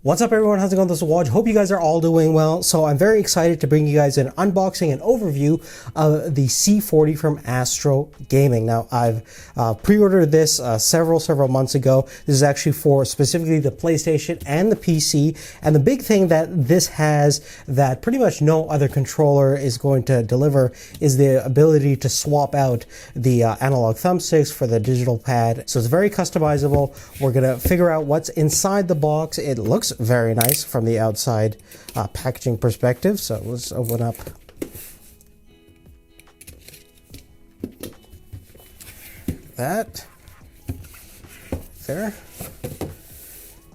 What's up everyone, how's it going? This is Waj. Hope you guys are all doing well. So I'm very excited to bring you guys an unboxing and overview of the C40 from Astro Gaming. Now I've pre-ordered this several months ago. This is actually for specifically the PlayStation and the PC. And the big thing that this has that pretty much no other controller is going to deliver is the ability to swap out the analog thumbsticks for the digital pad. So it's very customizable. We're gonna figure out what's inside the box. It looks very nice from the outside packaging perspective. So let's open up that there.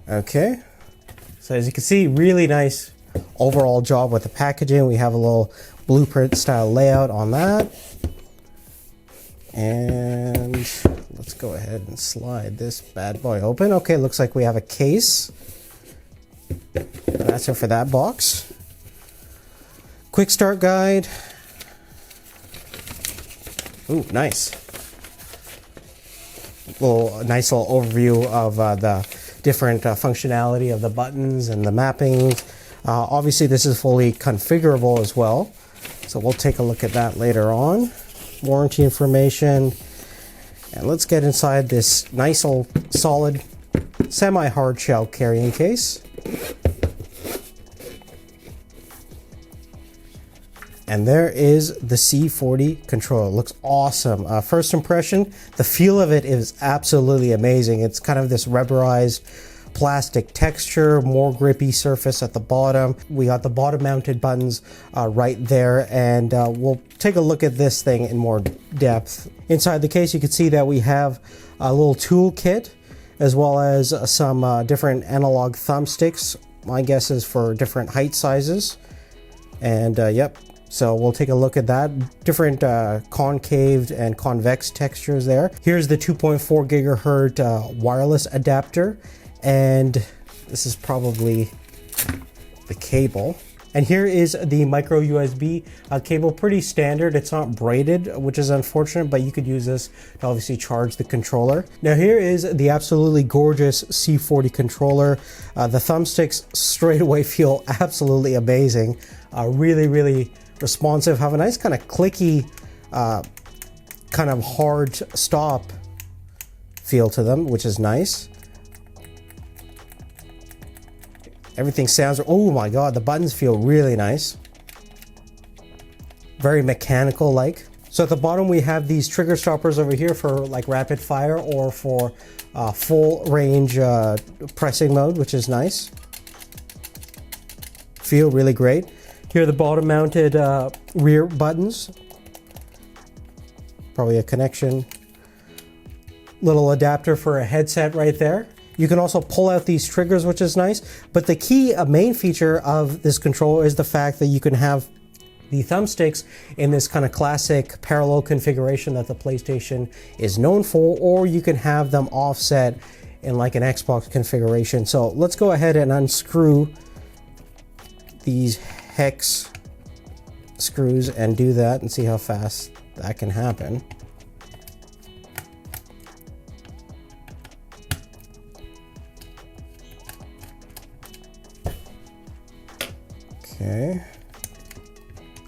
Okay, so as you can see, really nice overall job with the packaging. We have a little blueprint style layout on that, and let's go ahead and slide this bad boy open. Okay, looks like we have a case. That's it for that box. Quick start guide. Ooh, nice. Nice little overview of the different functionality of the buttons and the mappings. Obviously, this is fully configurable as well, so we'll take a look at that later on. Warranty information, and let's get inside this nice old solid semi-hard shell carrying case. And there is the C40 controller. It looks awesome. First impression, the feel of it is absolutely amazing. It's kind of this rubberized plastic texture, more grippy surface at the bottom. We got the bottom mounted buttons right there, and we'll take a look at this thing in more depth. Inside the case, you can see that we have a little tool kit, as well as some different analog thumbsticks. My guess is for different height sizes. And yep. So we'll take a look at that. Different concave and convex textures there. Here's the 2.4 gigahertz wireless adapter. And this is probably the cable. And here is the micro USB cable, pretty standard. It's not braided, which is unfortunate, but you could use this to obviously charge the controller. Now here is the absolutely gorgeous C40 controller. The thumbsticks straight away feel absolutely amazing. Really responsive, have a nice kind of clicky, kind of hard stop feel to them, which is nice. Everything sounds, oh my god, the buttons feel really nice. Very mechanical like. So at the bottom we have these trigger stoppers over here for like rapid fire or for full range pressing mode, which is nice. Feel really great. Here are the bottom mounted rear buttons. Probably a connection. Little adapter for a headset right there. You can also pull out these triggers, which is nice. But the key main feature of this controller is the fact that you can have the thumbsticks in this kind of classic parallel configuration that the PlayStation is known for, or you can have them offset in like an Xbox configuration. So let's go ahead and unscrew these hex screws and do that and see how fast that can happen.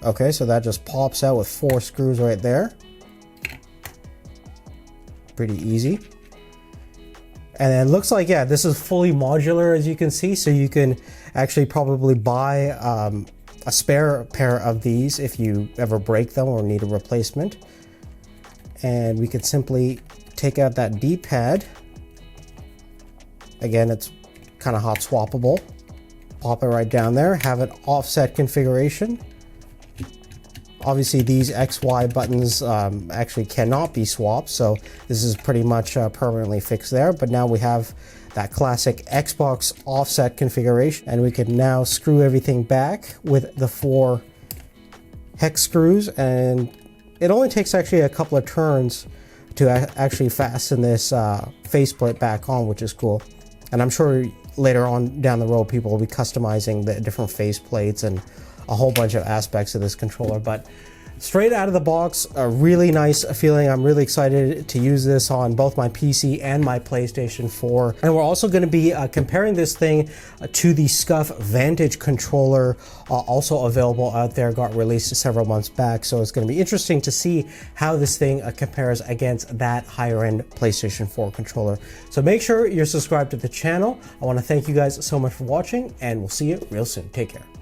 Okay, so that just pops out with 4 screws right there. Pretty easy. And it looks like, yeah, this is fully modular, as you can see, so you can actually probably buy a spare pair of these if you ever break them or need a replacement. And we can simply take out that D-pad. Again, it's kind of hot swappable. Pop it right down there, have an offset configuration. Obviously these XY buttons actually cannot be swapped, so this is pretty much permanently fixed there. But now we have that classic Xbox offset configuration, and we can now screw everything back with the 4 hex screws, and it only takes actually a couple of turns to actually fasten this faceplate back on, which is cool. And I'm sure later on down the road people will be customizing the different faceplates and a whole bunch of aspects of this controller. But Straight out of the box, a really nice feeling. I'm really excited to use this on both my PC and my PlayStation 4. And we're also going to be comparing this thing to the SCUF Vantage controller, also available out there, got released several months back. So it's going to be interesting to see how this thing compares against that higher end PlayStation 4 controller. So make sure you're subscribed to the channel. I want to thank you guys so much for watching, and we'll see you real soon. Take care.